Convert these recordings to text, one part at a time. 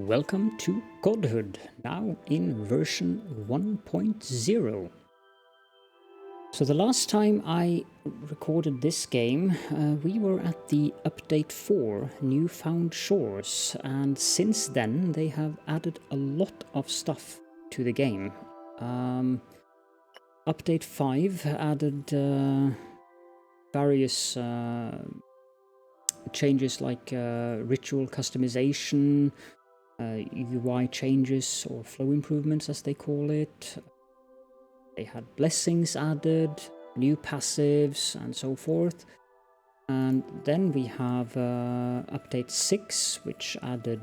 Welcome to Godhood, now in version 1.0. So the last time I recorded this game, we were at the update 4, Newfound Shores, and since then they have added a lot of stuff to the game. Update 5 added various changes like ritual customization, UI changes or flow improvements as they call it. They had blessings added, new passives and so forth. And then we have update 6, which added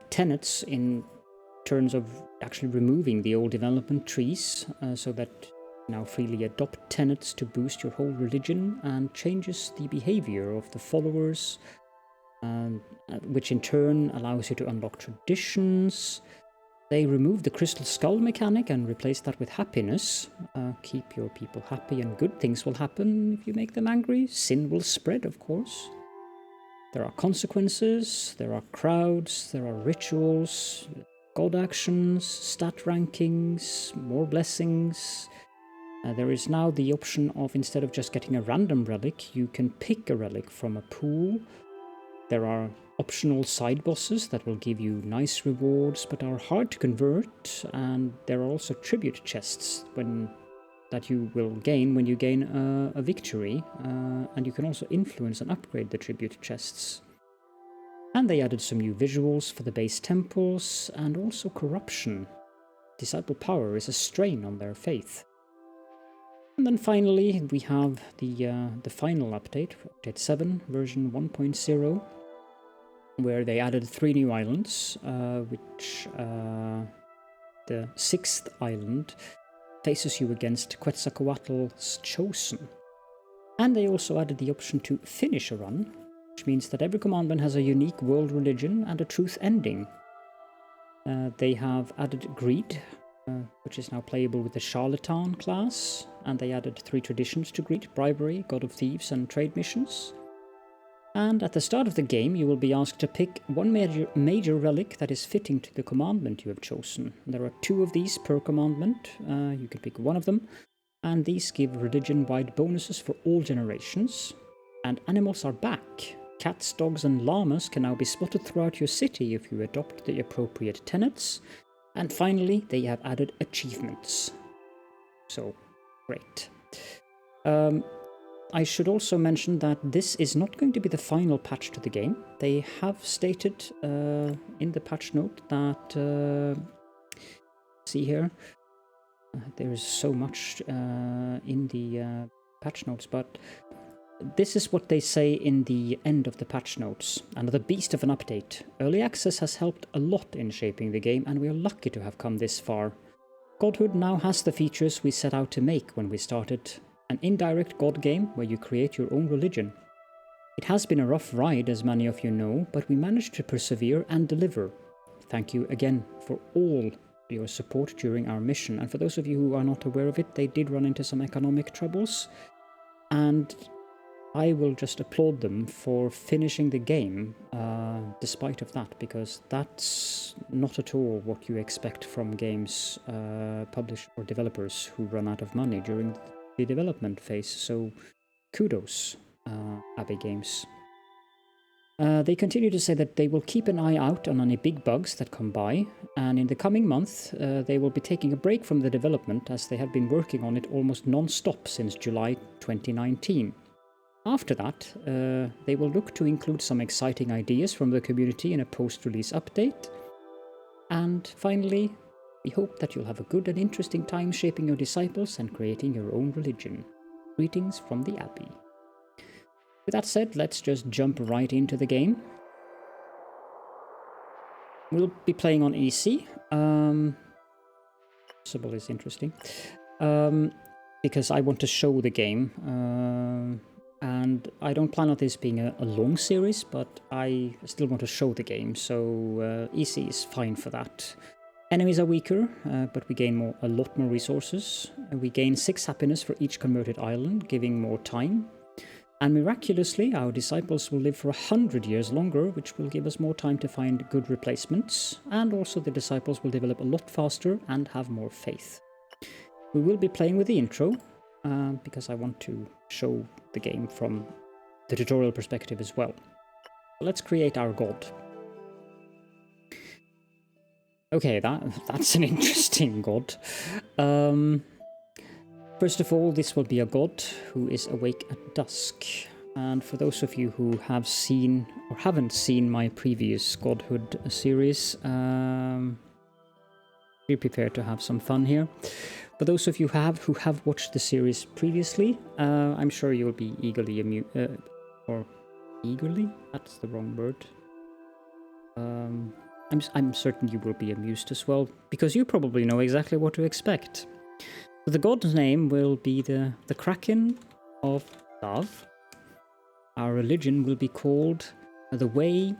tenets in terms of actually removing the old development trees so that you now freely adopt tenets to boost your whole religion, and changes the behavior of the followers, which in turn allows you to unlock traditions. They removed the crystal skull mechanic and replaced that with happiness. Keep your people happy and good things will happen. If you make them angry, sin will spread, of course. There are consequences, there are crowds, there are rituals, god actions, stat rankings, more blessings. There is now the option of, instead of just getting a random relic, you can pick a relic from a pool. There are optional side bosses that will give you nice rewards but are hard to convert, and there are also tribute chests that you will gain when you gain a victory, and you can also influence and upgrade the tribute chests. And they added some new visuals for the base temples, and also corruption. Disciple power is a strain on their faith. And then finally we have the final update, update 7, version 1.0, where they added 3 new islands, which the 6th island faces you against Quetzalcoatl's Chosen. And they also added the option to finish a run, which means that every commandment has a unique world religion and a truth ending. They have added Greed, which is now playable with the Charlatan class, and they added 3 traditions to Greed: bribery, god of thieves, and trade missions. And at the start of the game, you will be asked to pick one major relic that is fitting to the commandment you have chosen. There are 2 of these per commandment. You can pick one of them, and these give religion-wide bonuses for all generations. And animals are back. Cats, dogs, and llamas can now be spotted throughout your city if you adopt the appropriate tenets. And finally, they have added achievements. So, great. I should also mention that this is not going to be the final patch to the game. They have stated in the patch note that, see here, there is so much in the patch notes, but this is what they say in the end of the patch notes. Another beast of an update. Early access has helped a lot in shaping the game, and we are lucky to have come this far. Godhood now has the features we set out to make when we started. An indirect god game where you create your own religion. It has been a rough ride, as many of you know, but we managed to persevere and deliver. Thank you again for all your support during our mission, and for those of you who are not aware of it, they did run into some economic troubles, and I will just applaud them for finishing the game despite of that, because that's not at all what you expect from games published or developers who run out of money during the development phase. So kudos, Abbey Games. They continue to say that they will keep an eye out on any big bugs that come by, and in the coming month they will be taking a break from the development, as they have been working on it almost non-stop since July 2019. After that, they will look to include some exciting ideas from the community in a post-release update. And finally, we hope that you'll have a good and interesting time shaping your disciples and creating your own religion. Greetings from the Abbey. With that said, let's just jump right into the game. We'll be playing on EC. Possible is interesting. Because I want to show the game. And I don't plan on this being a long series, but I still want to show the game, so EC is fine for that. Enemies are weaker, but we gain a lot more resources. We gain 6 happiness for each converted island, giving more time. And miraculously, our disciples will live for 100 years longer, which will give us more time to find good replacements, and also the disciples will develop a lot faster and have more faith. We will be playing with the intro, because I want to show the game from the tutorial perspective as well. Let's create our god. Okay, that's an interesting god. First of all, this will be a god who is awake at dusk. And for those of you who have seen or haven't seen my previous Godhood series, be prepared to have some fun here. For those of you who have watched the series previously, I'm sure you'll be eagerly amused, or eagerly? That's the wrong word. I'm certain you will be amused as well, because you probably know exactly what to expect. So the god's name will be the Kraken of Love. Our religion will be called the Way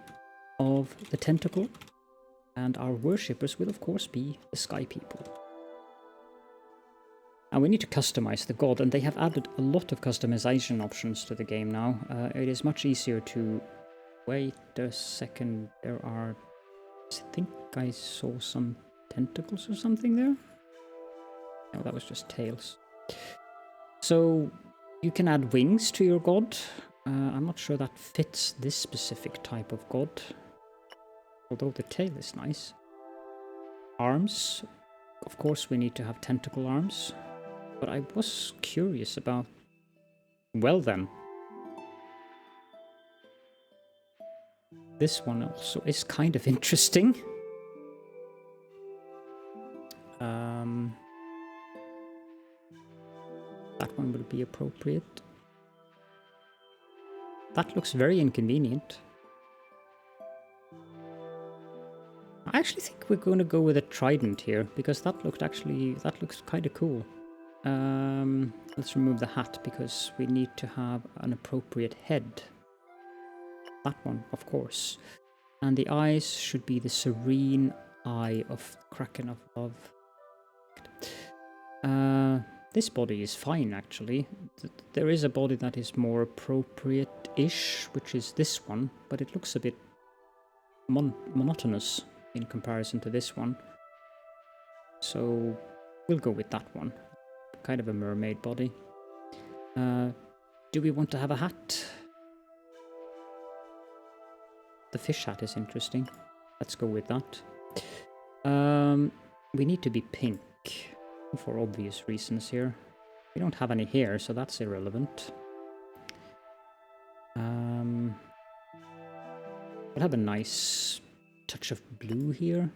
of the Tentacle, and our worshippers will of course be the Sky People. And we need to customize the god, and they have added a lot of customization options to the game now. It is much easier to... Wait a second, there are... I think I saw some tentacles or something there. No, that was just tails. So you can add wings to your god. I'm not sure that fits this specific type of god, although the tail is nice. Arms. Of course we need to have tentacle arms. But I was curious about... Well then. This one also is kind of interesting. That one will be appropriate. That looks very inconvenient. I actually think we're going to go with a trident here, because that looks kind of cool. Let's remove the hat, because we need to have an appropriate head. That one, of course. And the eyes should be the serene eye of the Kraken of Love. This body is fine, actually. There is a body that is more appropriate-ish, which is this one, but it looks a bit monotonous in comparison to this one. So we'll go with that one. Kind of a mermaid body. Do we want to have a hat? The fish hat is interesting. Let's go with that. We need to be pink, for obvious reasons here. We don't have any hair, so that's irrelevant. We'll have a nice touch of blue here.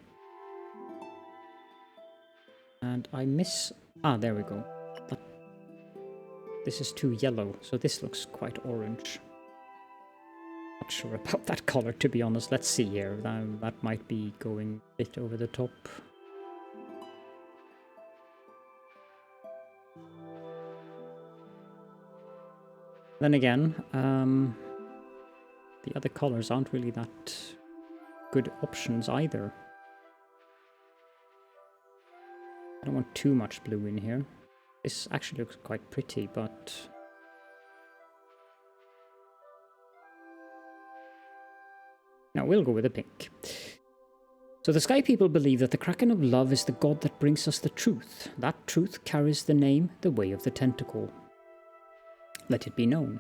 And I miss... Ah, there we go. This is too yellow, so this looks quite orange. Not sure about that color, to be honest. Let's see here. That might be going a bit over the top. Then again, the other colors aren't really that good options either. I don't want too much blue in here. This actually looks quite pretty, but... Now we'll go with the pink. So the Sky People believe that the Kraken of Love is the god that brings us the truth. That truth carries the name, the Way of the Tentacle. Let it be known.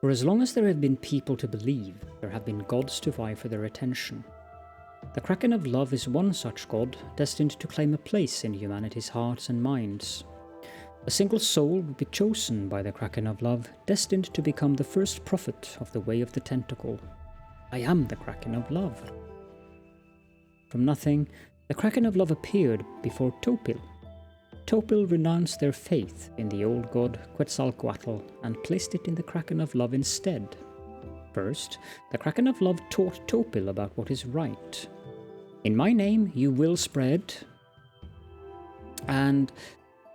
For as long as there have been people to believe, there have been gods to vie for their attention. The Kraken of Love is one such god, destined to claim a place in humanity's hearts and minds. A single soul will be chosen by the Kraken of Love, destined to become the first prophet of the Way of the Tentacle. I am the Kraken of Love. From nothing, the Kraken of Love appeared before Topil. Topil renounced their faith in the old god Quetzalcoatl and placed it in the Kraken of Love instead. First, the Kraken of Love taught Topil about what is right. In my name you will spread. And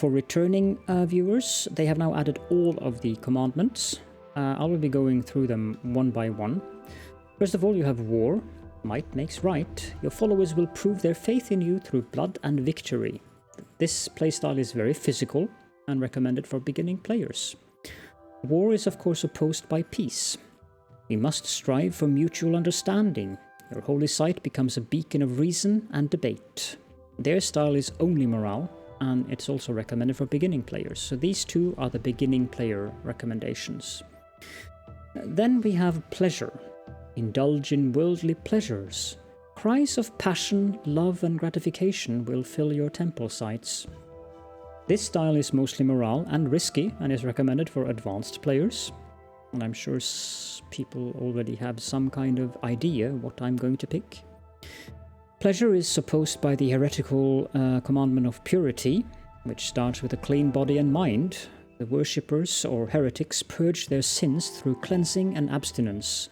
for returning viewers, they have now added all of the commandments. I will be going through them one by one. First of all, you have war. Might makes right. Your followers will prove their faith in you through blood and victory. This playstyle is very physical and recommended for beginning players. War is of course opposed by peace. We must strive for mutual understanding. Your holy site becomes a beacon of reason and debate. Their style is only morale, and it's also recommended for beginning players. So these two are the beginning player recommendations. Then we have pleasure. Indulge in worldly pleasures. Cries of passion, love and gratification will fill your temple sites. This style is mostly morale and risky and is recommended for advanced players. And I'm sure people already have some kind of idea what I'm going to pick. Pleasure is supposed by the heretical Commandment of Purity, which starts with a clean body and mind. The worshippers or heretics purge their sins through cleansing and abstinence.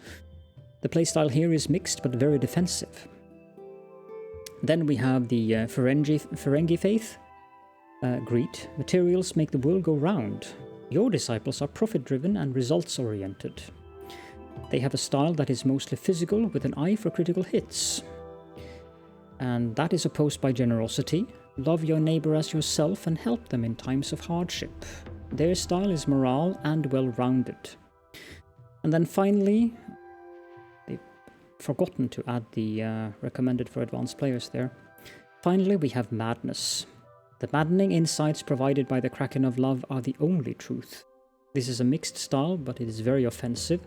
The playstyle here is mixed but very defensive. Then we have the Ferengi faith. Greed. Materials make the world go round. Your disciples are profit-driven and results-oriented. They have a style that is mostly physical with an eye for critical hits. And that is opposed by generosity. Love your neighbor as yourself and help them in times of hardship. Their style is morale and well-rounded. And then finally, they've forgotten to add the recommended for advanced players there. Finally, we have madness. The maddening insights provided by the Kraken of Love are the only truth. This is a mixed style, but it is very offensive.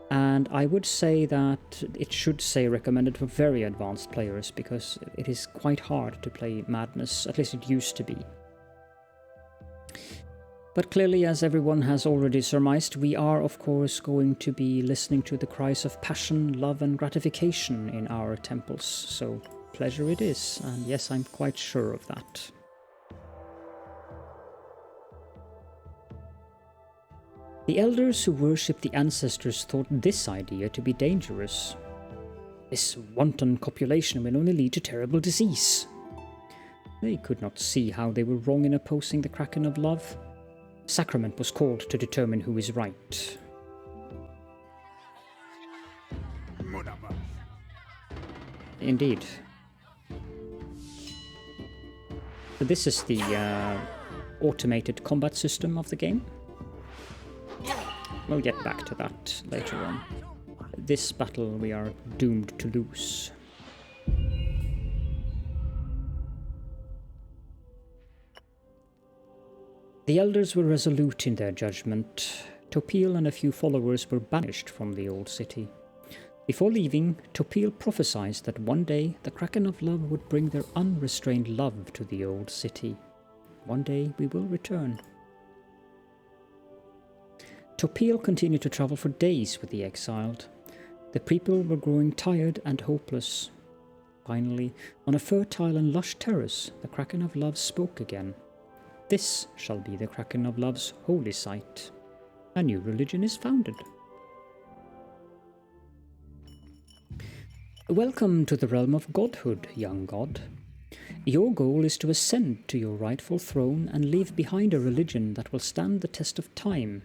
And I would say that it should say recommended for very advanced players, because it is quite hard to play madness, at least it used to be. But clearly, as everyone has already surmised, we are of course going to be listening to the cries of passion, love and gratification in our temples. So pleasure it is, and yes, I'm quite sure of that. The elders who worshipped the ancestors thought this idea to be dangerous. This wanton copulation will only lead to terrible disease. They could not see how they were wrong in opposing the Kraken of Love. Sacrament was called to determine who is right. Indeed. So this is the automated combat system of the game. We'll get back to that later on. This battle we are doomed to lose. The elders were resolute in their judgment. Topil and a few followers were banished from the old city. Before leaving, Topil prophesied that one day the Kraken of Love would bring their unrestrained love to the old city. One day we will return. Topil continued to travel for days with the exiled. The people were growing tired and hopeless. Finally, on a fertile and lush terrace, the Kraken of Love spoke again. This shall be the Kraken of Love's holy site. A new religion is founded. Welcome to the realm of Godhood, young god. Your goal is to ascend to your rightful throne and leave behind a religion that will stand the test of time.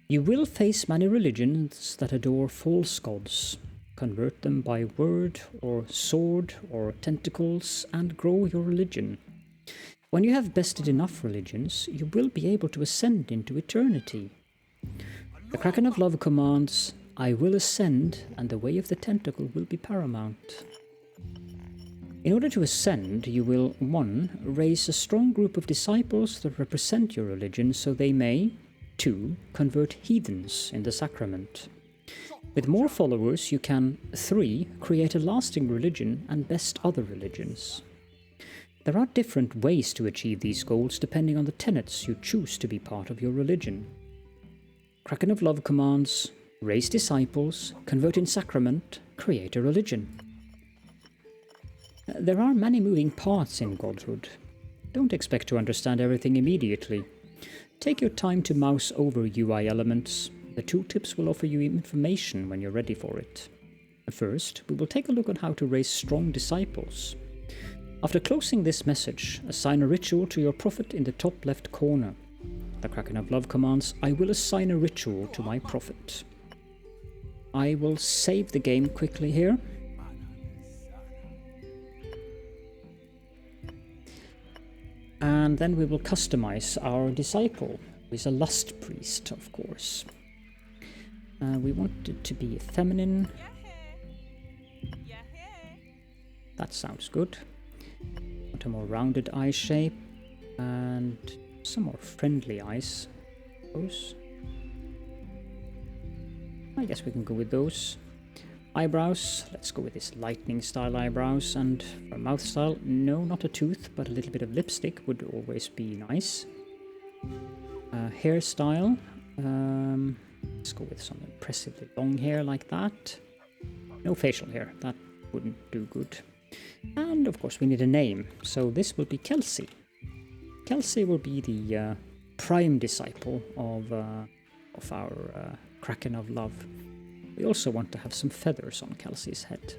You will face many religions that adore false gods, convert them by word or sword or tentacles, and grow your religion. When you have bested enough religions, you will be able to ascend into eternity. The Kraken of Love commands, I will ascend, and the way of the tentacle will be paramount. In order to ascend, you will 1. Raise a strong group of disciples that represent your religion so they may 2. Convert heathens in the sacrament. With more followers, you can 3. Create a lasting religion and best other religions. There are different ways to achieve these goals depending on the tenets you choose to be part of your religion. Kraken of Love commands, raise disciples, convert in sacrament, create a religion. There are many moving parts in Godhood. Don't expect to understand everything immediately. Take your time to mouse over UI elements. The tooltips will offer you information when you're ready for it. First, we will take a look at how to raise strong disciples. After closing this message, assign a ritual to your prophet in the top left corner. The Kraken of Love commands, I will assign a ritual to my prophet. I will save the game quickly here. And then we will customize our disciple, who is a lust priest, of course. We want it to be feminine. That sounds good. Want a more rounded eye shape and some more friendly eyes. Those. I guess we can go with those. Eyebrows, let's go with this lightning style eyebrows. And for mouth style, no, not a tooth, but a little bit of lipstick would always be nice. Hairstyle, let's go with some impressively long hair like that. No facial hair, that wouldn't do good. And of course we need a name, so this will be Kelsey. Kelsey will be the prime disciple of our Kraken of Love. We also want to have some feathers on Kelsey's head.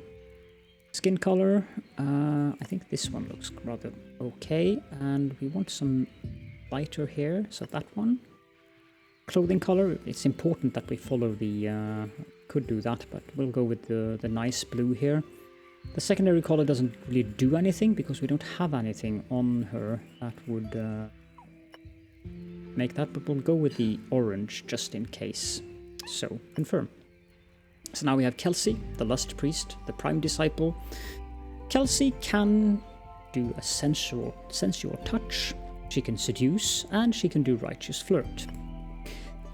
Skin color, I think this one looks rather okay, and we want some lighter hair, so that one. Clothing color, it's important that we follow the, could do that, but we'll go with the nice blue here. The secondary color doesn't really do anything because we don't have anything on her that would make that, but we'll go with the orange just in case. So, confirm. So now we have Kelsey, the lust priest, the prime disciple. Kelsey can do a sensual touch, she can seduce, and she can do righteous flirt.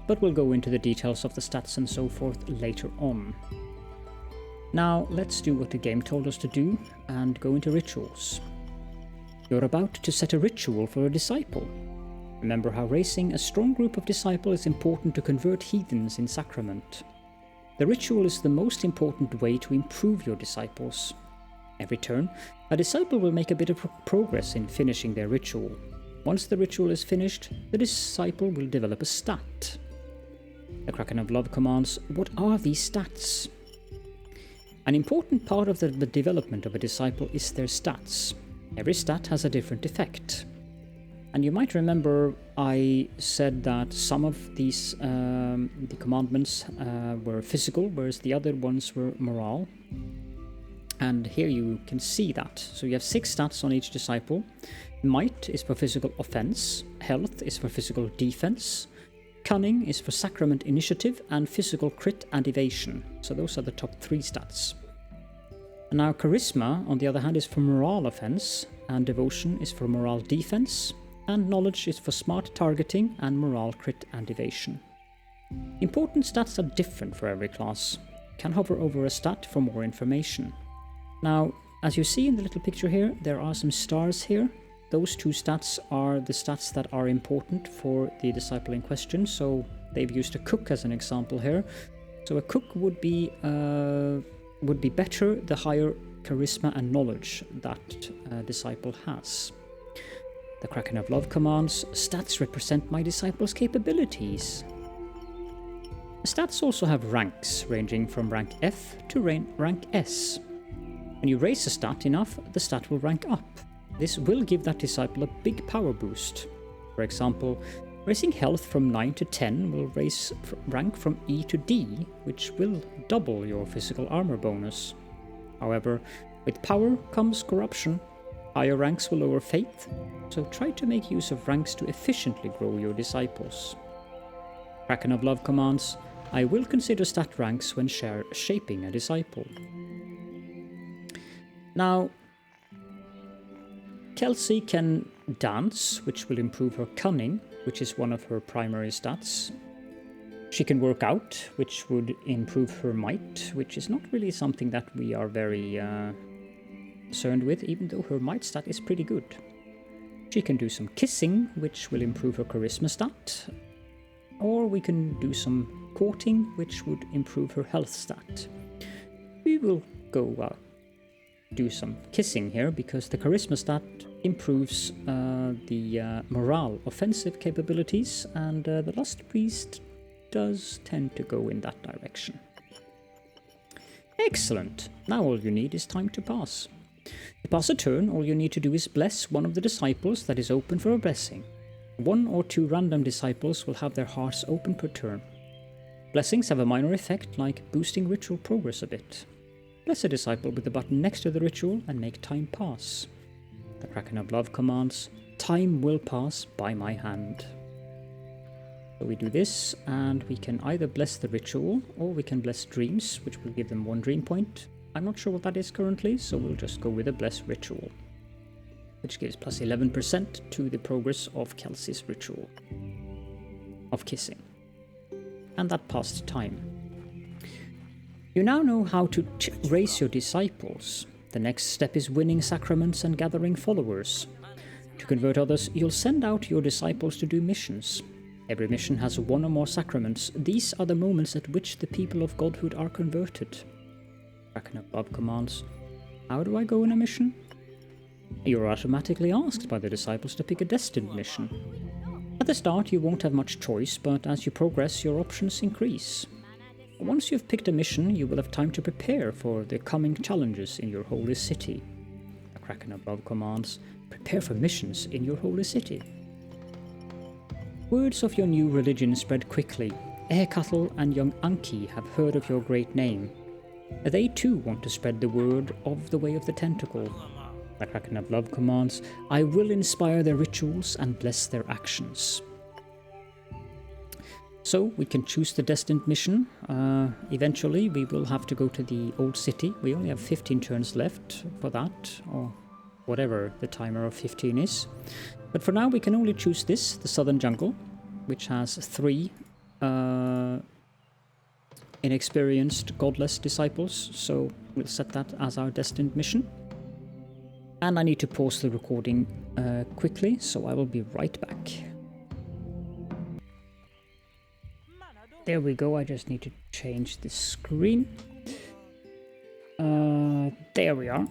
But we'll go into the details of the stats and so forth later on. Now let's do what the game told us to do and go into rituals. You're about to set a ritual for a disciple. Remember how raising a strong group of disciples is important to convert heathens in sacrament. The ritual is the most important way to improve your disciples. Every turn, a disciple will make a bit of progress in finishing their ritual. Once the ritual is finished, the disciple will develop a stat. The Kraken of Love commands, what are these stats? An important part of the development of a disciple is their stats. Every stat has a different effect. And you might remember I said that some of these the commandments were physical, whereas the other ones were moral. And here you can see that. So you have 6 stats on each disciple. Might is for physical offense, health is for physical defense, cunning is for sacrament initiative, and physical crit and evasion. So those are the top 3 stats. And now charisma, on the other hand, is for moral offense, and devotion is for moral defense, and knowledge is for smart targeting and moral crit and evasion. Important stats are different for every class. You can hover over a stat for more information. Now, as you see in the little picture here, there are some stars here. Those 2 stats are the stats that are important for the disciple in question, so they've used a cook as an example here. So a cook would be better the higher charisma and knowledge that a disciple has. The Kraken of Love commands, stats represent my disciple's capabilities. Stats also have ranks, ranging from rank F to rank S. When you raise a stat enough, the stat will rank up. This will give that disciple a big power boost. For example, raising health from 9 to 10 will raise rank from E to D, which will double your physical armor bonus. However, with power comes corruption. Higher ranks will lower faith, so try to make use of ranks to efficiently grow your disciples. Kraken of Love commands, I will consider stat ranks when shaping a disciple. Now, Kelsey can dance, which will improve her cunning, which is one of her primary stats. She can work out, which would improve her might, which is not really something that we are very concerned with, even though her might stat is pretty good. She can do some kissing, which will improve her charisma stat. Or we can do some courting, which would improve her health stat. We will go do some kissing here, because the charisma stat improves the morale offensive capabilities, and the lust priest does tend to go in that direction. Excellent! Now all you need is time to pass. To pass a turn, all you need to do is bless one of the disciples that is open for a blessing. 1 or 2 random disciples will have their hearts open per turn. Blessings have a minor effect, like boosting ritual progress a bit. Bless a disciple with the button next to the ritual and make time pass. The Kraken of Love commands, time will pass by my hand. So we do this, and we can either bless the ritual, or we can bless dreams, which will give them 1 dream point. I'm not sure what that is currently, so we'll just go with a bless ritual, which gives plus 11% to the progress of Kelsey's ritual of kissing. And that passed time. You now know how to raise your disciples. The next step is winning sacraments and gathering followers. To convert others, you'll send out your disciples to do missions. Every mission has 1 or more sacraments. These are the moments at which the people of Godhood are converted. Kraken of Love commands, how do I go in a mission? You're automatically asked by the disciples to pick a destined mission. At the start you won't have much choice, but as you progress your options increase. Once you've picked a mission, you will have time to prepare for the coming challenges in your holy city. The Kraken of Love commands, prepare for missions in your holy city. Words of your new religion spread quickly. Aircattle and young Anki have heard of your great name. They too want to spread the word of the way of the Tentacle. The Kraken of Love commands, I will inspire their rituals and bless their actions. So we can choose the destined mission. Eventually we will have to go to the old city. We only have 15 turns left for that, or whatever the timer of 15 is. But for now we can only choose this, the Southern Jungle, which has 3 inexperienced godless disciples, so we'll set that as our destined mission. And I need to pause the recording quickly, so I will be right back. There we go, I just need to change the screen. There we are.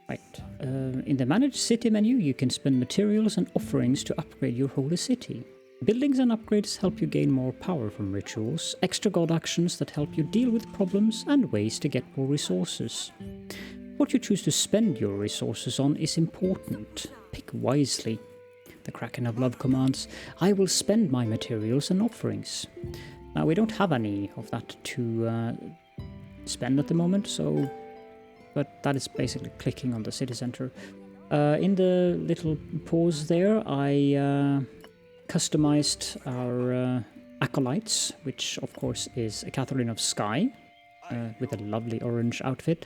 Right. In the Manage City menu, you can spend materials and offerings to upgrade your holy city. Buildings and upgrades help you gain more power from rituals, extra god actions that help you deal with problems, and ways to get more resources. What you choose to spend your resources on is important. Pick wisely. The Kraken of Love commands, I will spend my materials and offerings. Now we don't have any of that to spend at the moment, but that is basically clicking on the city center. In the little pause there, I customized our acolytes, which of course is a Catherine of Sky, with a lovely orange outfit.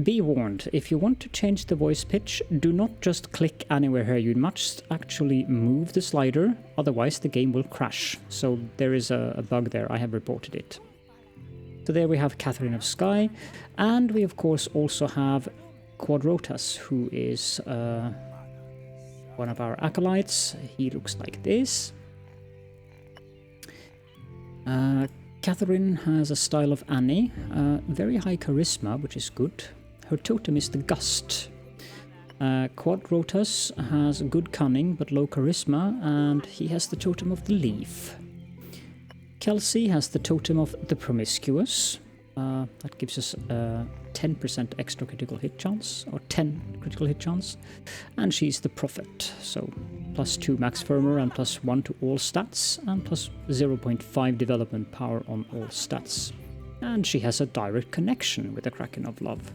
Be warned, if you want to change the voice pitch, do not just click anywhere here, you must actually move the slider, otherwise the game will crash. So there is a bug there, I have reported it. So there we have Catherine of Sky, and we of course also have Quadrotas, who is one of our acolytes. He looks like this. Catherine has a style of Annie, very high charisma, which is good. Her totem is the Gust. Quadrotas has good cunning but low charisma, and he has the totem of the Leaf. Kelsey has the totem of the Promiscuous. That gives us 10% extra critical hit chance, or 10 critical hit chance. And she's the Prophet, so +2 max firmer and +1 to all stats, and +0.5 development power on all stats. And she has a direct connection with the Kraken of Love.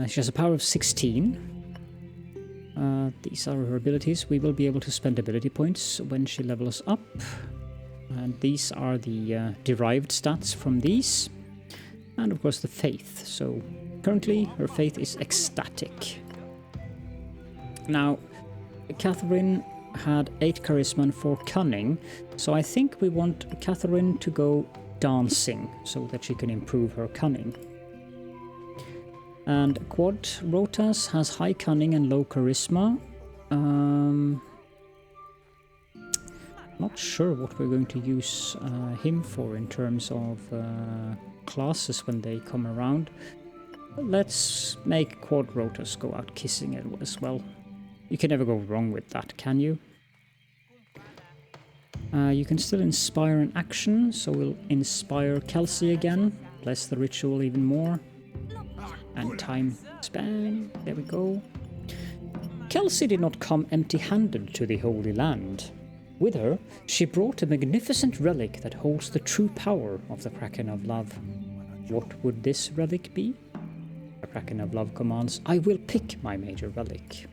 She has a power of 16. These are her abilities. We will be able to spend ability points when she levels up. And these are the derived stats from these. And of course the faith. So currently her faith is ecstatic. Now, Catherine had 8 charisma and 4 cunning. So I think we want Catherine to go dancing so that she can improve her cunning. And Quadrotas has high cunning and low charisma. Not sure what we're going to use him for in terms of classes when they come around. Let's make Quadrotas go out kissing it as well. You can never go wrong with that, can you? You can still inspire an action, so we'll inspire Kelsey again. Bless the ritual even more. And time span, there we go. Kelsey did not come empty-handed to the Holy Land. With her, she brought a magnificent relic that holds the true power of the Kraken of Love. What would this relic be? the Kraken of Love commands, I will pick my major relic.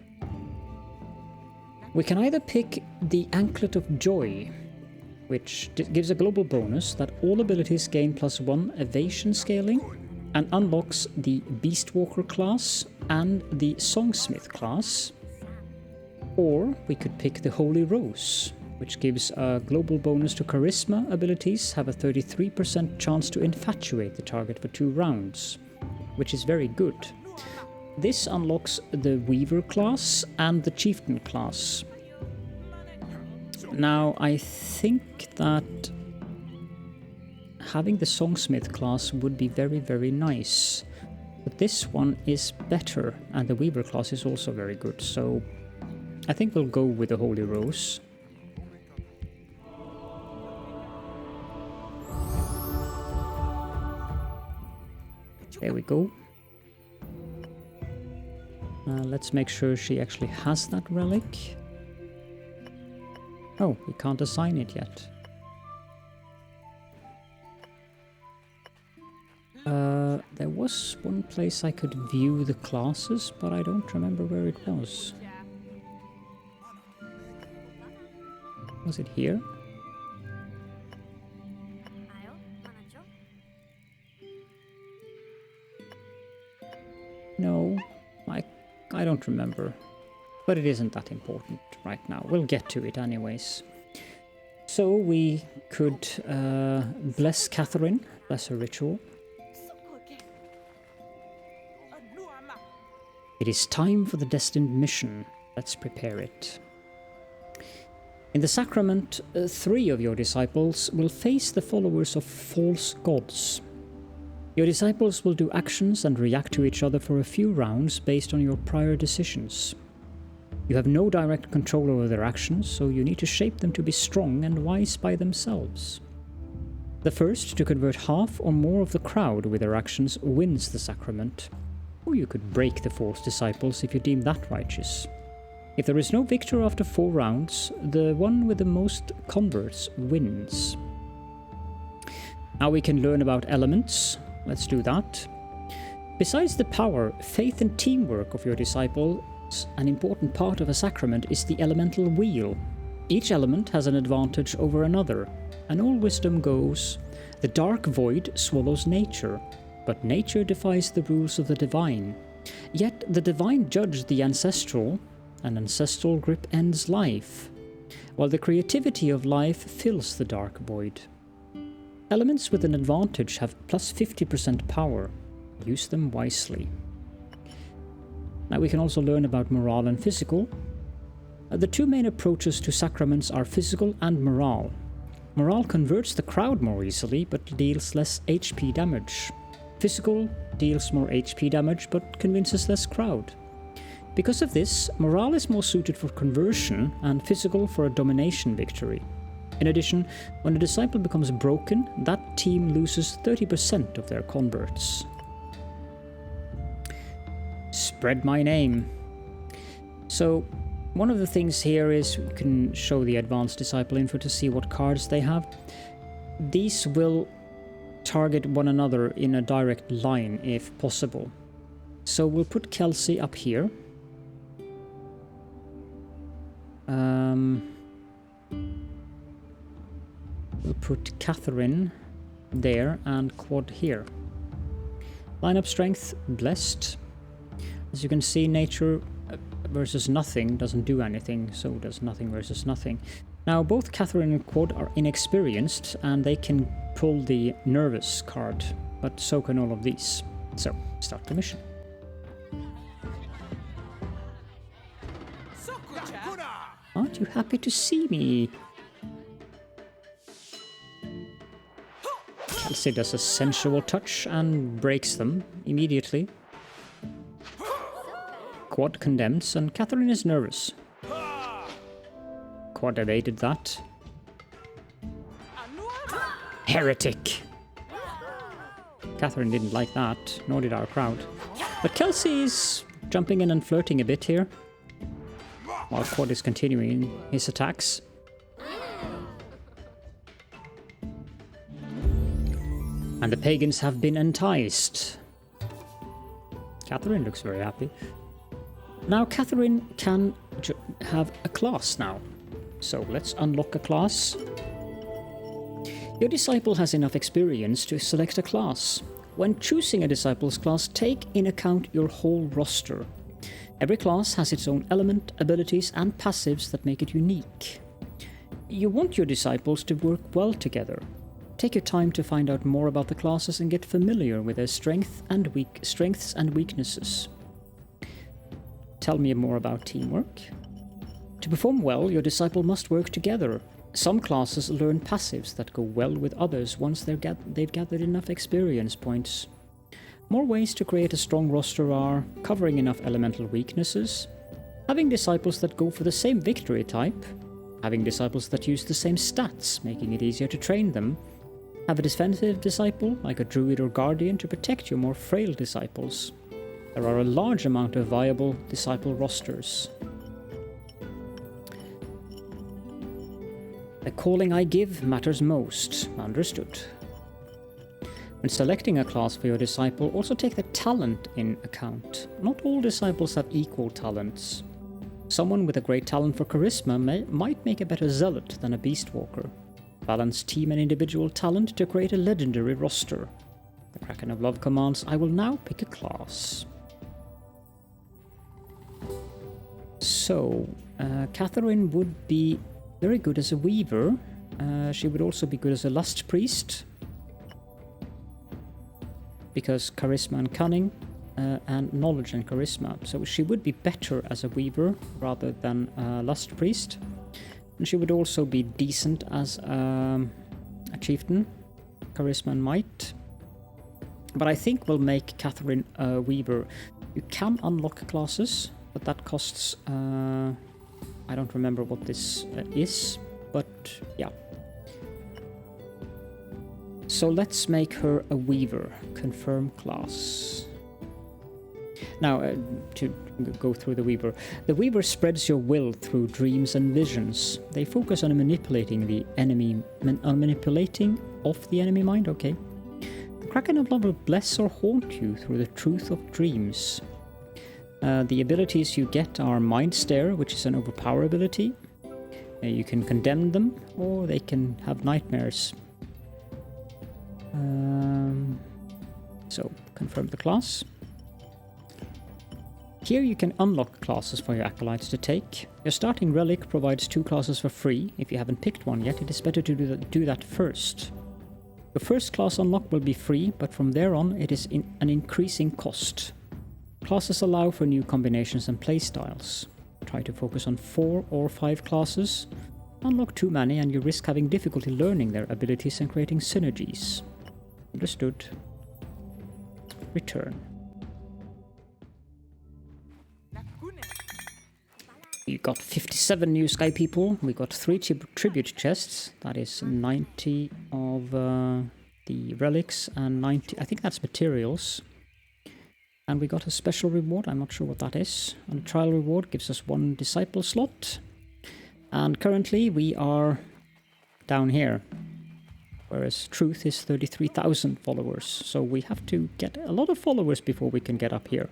We can either pick the Anklet of Joy, which gives a global bonus that all abilities gain +1 evasion scaling, and unlocks the Beastwalker class and the Songsmith class. Or we could pick the Holy Rose, which gives a global bonus to charisma abilities, have a 33% chance to infatuate the target for 2 rounds, which is very good. This unlocks the Weaver class and the Chieftain class. Now, I think that having the Songsmith class would be very, very nice. But this one is better, and the Weaver class is also very good, so I think we'll go with the Holy Rose. There we go. Let's make sure she actually has that relic. Oh, we can't assign it yet. There was one place I could view the classes, but I don't remember where it was. Was it here? No, I don't remember. But it isn't that important right now. We'll get to it anyways. So we could bless Catherine, bless her ritual. It is time for the Destined Mission. Let's prepare it. In the sacrament, 3 of your disciples will face the followers of false gods. Your disciples will do actions and react to each other for a few rounds based on your prior decisions. You have no direct control over their actions, so you need to shape them to be strong and wise by themselves. The first to convert half or more of the crowd with their actions wins the sacrament. Or you could break the false disciples if you deem that righteous. If there is no victor after 4 rounds, the one with the most converts wins. Now we can learn about elements. Let's do that. Besides the power, faith and teamwork of your disciples, an important part of a sacrament is the elemental wheel. Each element has an advantage over another, and all wisdom goes, the dark void swallows nature, but nature defies the rules of the divine. Yet the divine judged the ancestral, and ancestral grip ends life, while the creativity of life fills the dark void. Elements with an advantage have plus 50% power. Use them wisely. Now we can also learn about morale and physical. The 2 main approaches to sacraments are physical and morale. Morale converts the crowd more easily, but deals less HP damage. Physical deals more HP damage, but convinces less crowd. Because of this, morale is more suited for conversion, and physical for a domination victory. In addition, when a disciple becomes broken, that team loses 30% of their converts. Spread my name. So, one of the things here is we can show the advanced disciple info to see what cards they have. These will target one another in a direct line if possible. So we'll put Kelsey up here. We'll put Catherine there and Quad here. Lineup strength, blessed. As you can see, nature versus nothing doesn't do anything, so does nothing versus nothing. Now, both Catherine and Quad are inexperienced, and they can pull the nervous card, but so can all of these. So, start the mission. Aren't you happy to see me? Kelsey does a sensual touch and breaks them immediately. Quad condemns, and Catherine is nervous. Quad evaded that. Heretic! Catherine didn't like that, nor did our crowd. But Kelsey is jumping in and flirting a bit here, while Quad is continuing his attacks. And the pagans have been enticed. Catherine looks very happy. Now Catherine can have a class now. So let's unlock a class. Your disciple has enough experience to select a class. When choosing a disciple's class, take in account your whole roster. Every class has its own element, abilities, and passives that make it unique. You want your disciples to work well together. Take your time to find out more about the classes and get familiar with their strengths and weaknesses. Tell me more about teamwork. To perform well, your disciple must work together. Some classes learn passives that go well with others once they've gathered enough experience points. More ways to create a strong roster are covering enough elemental weaknesses, having disciples that go for the same victory type, having disciples that use the same stats, making it easier to train them, have a defensive disciple, like a druid or guardian, to protect your more frail disciples. There are a large amount of viable disciple rosters. The calling I give matters most. Understood. When selecting a class for your disciple, also take the talent in account. Not all disciples have equal talents. Someone with a great talent for charisma might make a better zealot than a beast walker. Balance team and individual talent to create a legendary roster. The Kraken of Love commands, I will now pick a class. So, Catherine would be very good as a weaver. She would also be good as a lust priest, because charisma and cunning, and knowledge and charisma. So she would be better as a weaver rather than a lust priest. And she would also be decent as a chieftain, charisma and might. But I think we'll make Catherine a weaver. You can unlock classes, but that costs... I don't remember what this is, but yeah. So let's make her a weaver. Confirm class. Now, to go through the weaver. The weaver spreads your will through dreams and visions. They focus on manipulating the enemy, manipulating of the enemy mind. Okay. The Kraken of Love will bless or haunt you through the truth of dreams. The abilities you get are Mind Stare, which is an overpower ability. You can condemn them, or they can have nightmares. So, confirm the class. Here you can unlock classes for your acolytes to take. Your starting relic provides 2 classes for free. If you haven't picked one yet, it is better to do that first. Your first class unlock will be free, but from there on it is an increasing cost. Classes allow for new combinations and playstyles. Try to focus on 4 or 5 classes. Unlock too many and you risk having difficulty learning their abilities and creating synergies. Understood. Return. We got 57 new sky people. We got 3 tribute chests. That is 90 of the relics and 90... I think that's materials. And we got a special reward, I'm not sure what that is. And a trial reward gives us 1 disciple slot. And currently we are down here. Whereas Truth is 33,000 followers. So we have to get a lot of followers before we can get up here.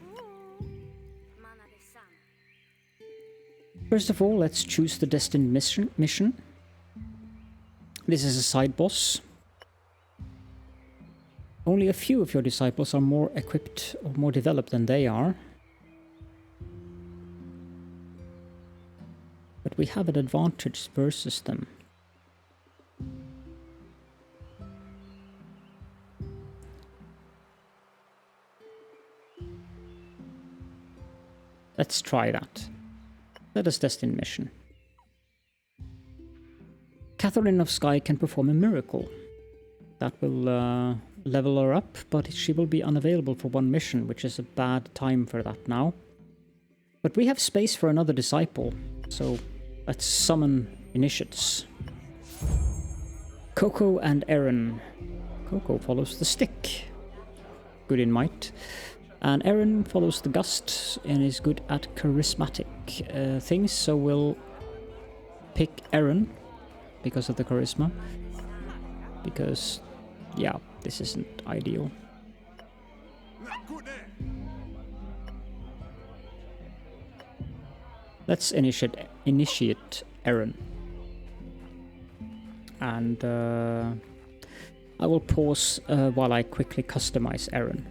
First of all, let's choose the Destined Mission. This is a side boss. Only a few of your disciples are more equipped or more developed than they are. But we have an advantage versus them. Let's try that. Let us Destined Mission. Catherine of Sky can perform a miracle. That will level her up, but she will be unavailable for 1 mission, which is a bad time for that now. But we have space for another disciple, so let's summon initiates. Coco and Aaron. Coco follows the stick. Good in might. And Aaron follows the gust and is good at charismatic things, so we'll pick Aaron because of the charisma. Because, yeah, this isn't ideal. Let's initiate Aaron. And I will pause while I quickly customize Aaron.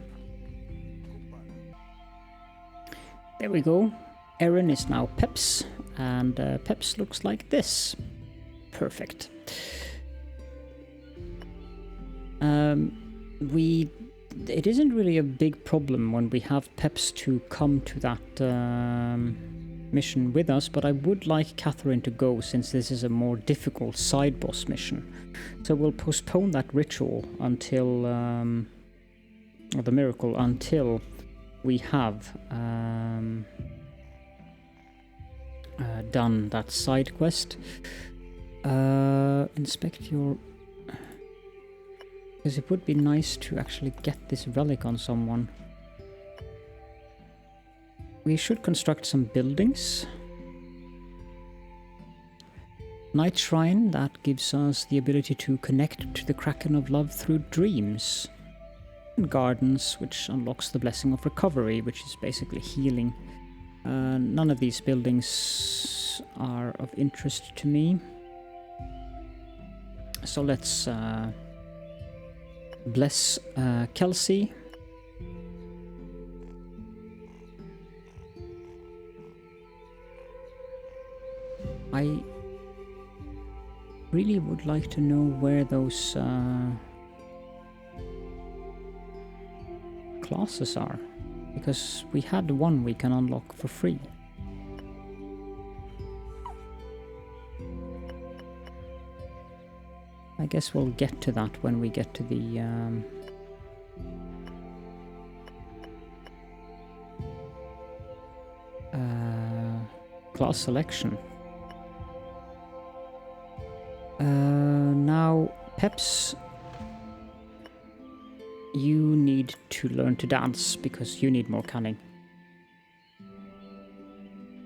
There we go. Aaron is now Peps, and Peps looks like this. Perfect. It isn't really a big problem when we have Peps to come to that mission with us, but I would like Catherine to go since this is a more difficult side boss mission. So we'll postpone that ritual until, or the miracle, until we have done that side quest. Inspect your... Because it would be nice to actually get this relic on someone. We should construct some buildings. Night Shrine, that gives us the ability to connect to the Kraken of Love through dreams. And Gardens, which unlocks the Blessing of Recovery, which is basically healing. None of these buildings are of interest to me. So let's bless Kelsey. I really would like to know where those classes are, because we had one we can unlock for free. I guess we'll get to that when we get to the class selection. Now, Peps, you need to learn to dance because you need more cunning.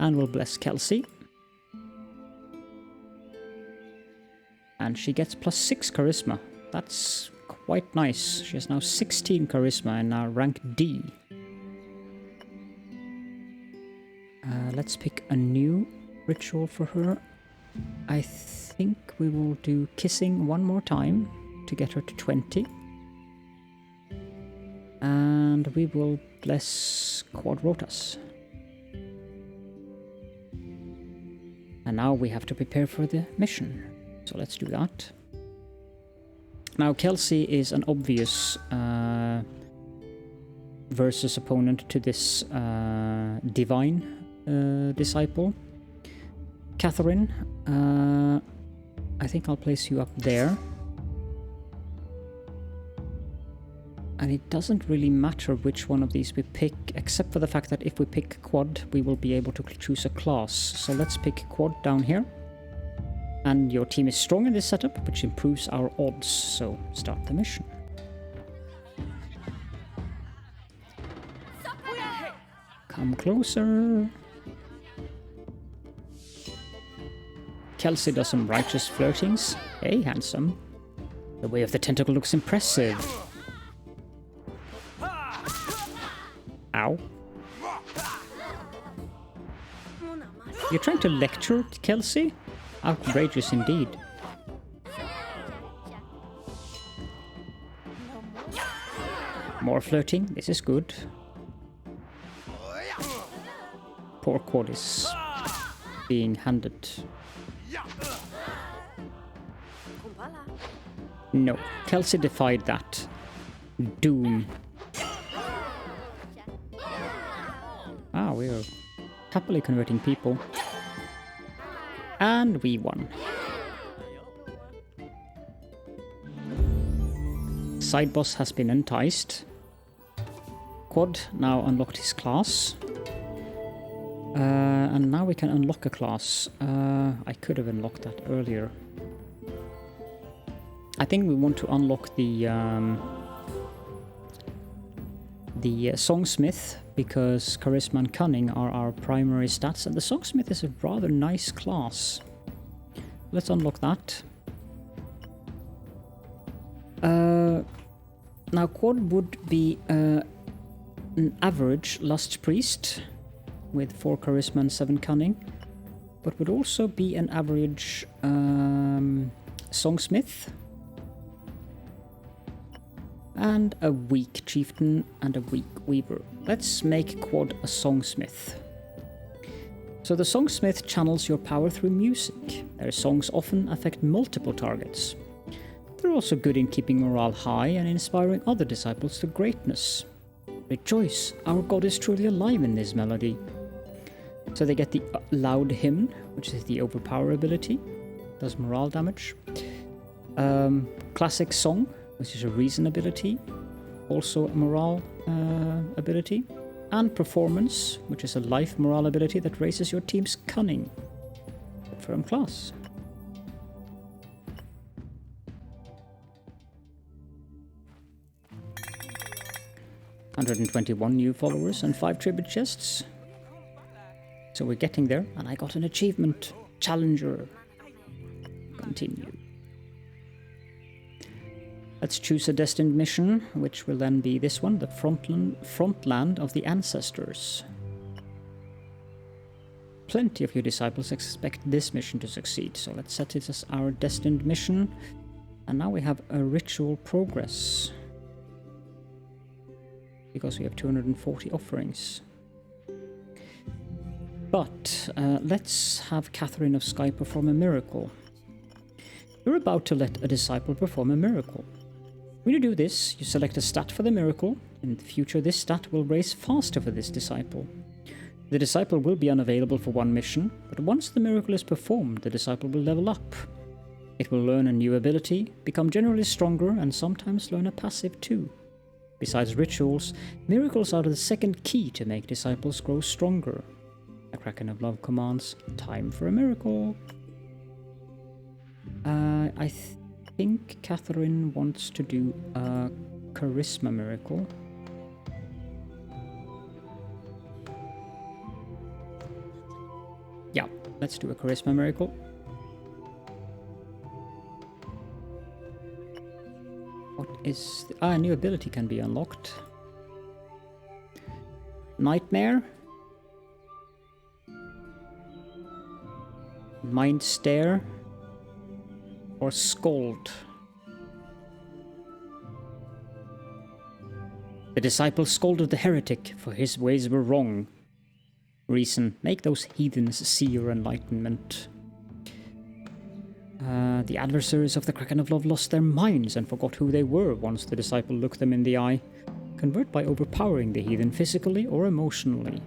And we'll bless Kelsey. And she gets +6 charisma. That's quite nice. She has now 16 charisma and now rank D. Let's pick a new ritual for her. I think we will do kissing one more time to get her to 20. And we will bless Quadrotas. And now we have to prepare for the mission. So let's do that. Now Kelsey is an obvious versus opponent to this divine disciple. Catherine, I think I'll place you up there. And it doesn't really matter which one of these we pick, except for the fact that if we pick Quad, we will be able to choose a class. So let's pick Quad down here. And your team is strong in this setup, which improves our odds. So start the mission. Come closer. Kelsey does some righteous flirtings. Hey, handsome. The way of the tentacle looks impressive. Ow. You're trying to lecture Kelsey? Outrageous indeed. More flirting, this is good. Poor Quad is being handed. No, Kelsey defied that. Doom. Ah, we're happily converting people. And we won. Side boss has been enticed. Quad now unlocked his class. And now we can unlock a class. I could have unlocked that earlier. I think we want to unlock the Songsmith, because Charisma and Cunning are our primary stats, and the Songsmith is a rather nice class. Let's unlock that. Now Quad would be an average Lust Priest with 4 Charisma and 7 Cunning. but would also be an average Songsmith, and a weak chieftain and a weak weaver. Let's make Quad a Songsmith. So the Songsmith channels your power through music. Their songs often affect multiple targets. They're also good in keeping morale high and inspiring other disciples to greatness. Rejoice, our God is truly alive in this melody. So they get the Loud Hymn, which is the overpower ability, does morale damage. Classic Song, which is a reason ability, also a morale ability. And Performance, which is a life morale ability that raises your team's cunning. Confirm class. $121 new followers and 5 tribute chests. So we're getting there, and I got an achievement. Challenger. Continue. Let's choose a Destined Mission, which will then be this one, the Frontland of the Ancestors. Plenty of your disciples expect this mission to succeed, so let's set it as our Destined Mission. And now we have a Ritual Progress, because we have 240 offerings. But let's have Catherine of Sky perform a miracle. You're about to let a disciple perform a miracle. When you do this, you select a stat for the miracle. In the future, this stat will raise faster for this disciple. The disciple will be unavailable for one mission, but once the miracle is performed, the disciple will level up. It will learn a new ability, become generally stronger, and sometimes learn a passive too. Besides rituals, miracles are the second key to make disciples grow stronger. The Kraken of Love commands, time for a miracle. I think Catherine wants to do a charisma miracle. Yeah, let's do a charisma miracle. What is... a new ability can be unlocked. Nightmare. Mind Stare. Or Scold. The disciple scolded the heretic, for his ways were wrong. Reason, make those heathens see your enlightenment. The adversaries of the Kraken of Love lost their minds and forgot who they were once the disciple looked them in the eye. Convert by overpowering the heathen physically or emotionally.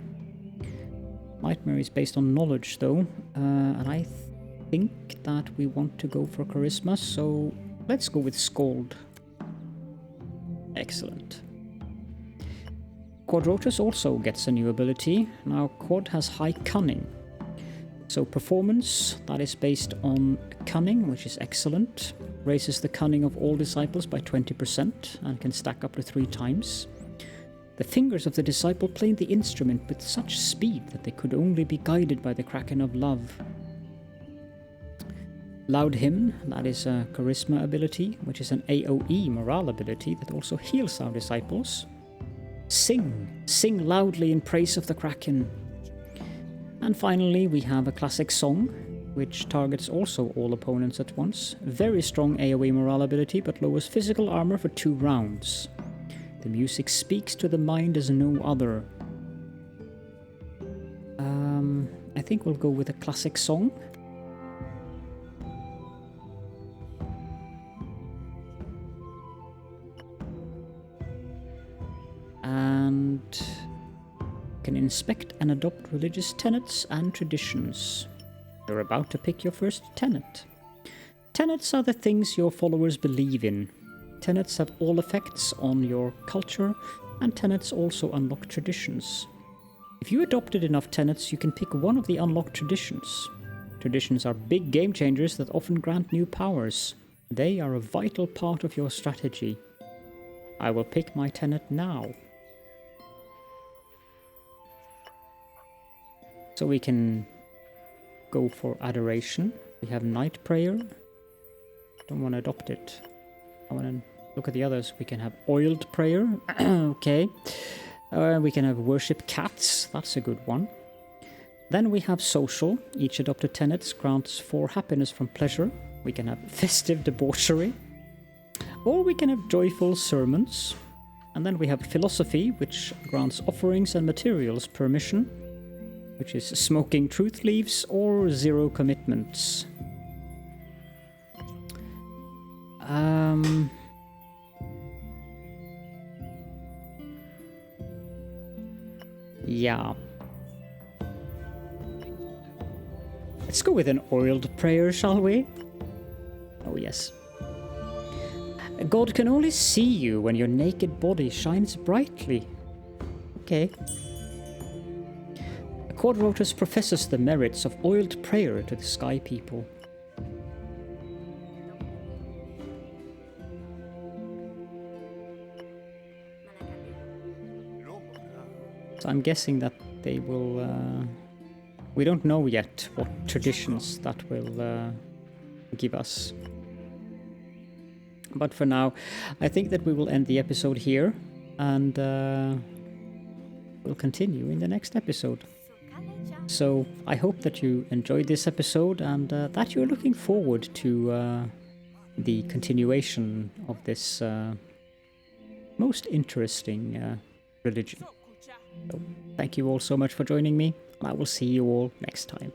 Nightmare is based on knowledge though, and I think that we want to go for charisma, so let's go with Scold. Excellent. Quadrotus also gets a new ability. Now Quad has high cunning. So performance, that is based on cunning, which is excellent. Raises the cunning of all disciples by 20% and can stack up to 3 times. The fingers of the disciple played the instrument with such speed that they could only be guided by the Kraken of Love. Loud Hymn, that is a charisma ability, which is an AoE morale ability that also heals our disciples. Sing loudly in praise of the Kraken. And finally we have a classic song, which targets also all opponents at once. Very strong AoE morale ability, but lowers physical armor for 2 rounds. The music speaks to the mind as no other. I think we'll go with a classic song. And can inspect and adopt religious tenets and traditions. You're about to pick your first tenet. Tenets are the things your followers believe in. Tenets have all effects on your culture, and tenets also unlock traditions. If you adopted enough tenets, you can pick one of the unlocked traditions. Traditions are big game changers that often grant new powers. They are a vital part of your strategy. I will pick my tenet now. So we can go for adoration. We have night prayer. Don't want to adopt it. I want to look at the others. We can have oiled prayer. Okay. We can have worship cats. That's a good one. Then we have social. Each adopted tenet grants 4 happiness from pleasure. We can have festive debauchery. Or we can have joyful sermons. And then we have philosophy, which grants offerings and materials per mission, which is smoking truth leaves or 0 commitments. Yeah. Let's go with an oiled prayer, shall we? Oh, yes. God can only see you when your naked body shines brightly. Okay. Quadrotus professes the merits of oiled prayer to the sky people. So I'm guessing that they will... we don't know yet what traditions that will give us. But for now, I think that we will end the episode here, and we'll continue in the next episode. So I hope that you enjoyed this episode, and that you're looking forward to the continuation of this most interesting religion. So, thank you all so much for joining me. I will see you all next time.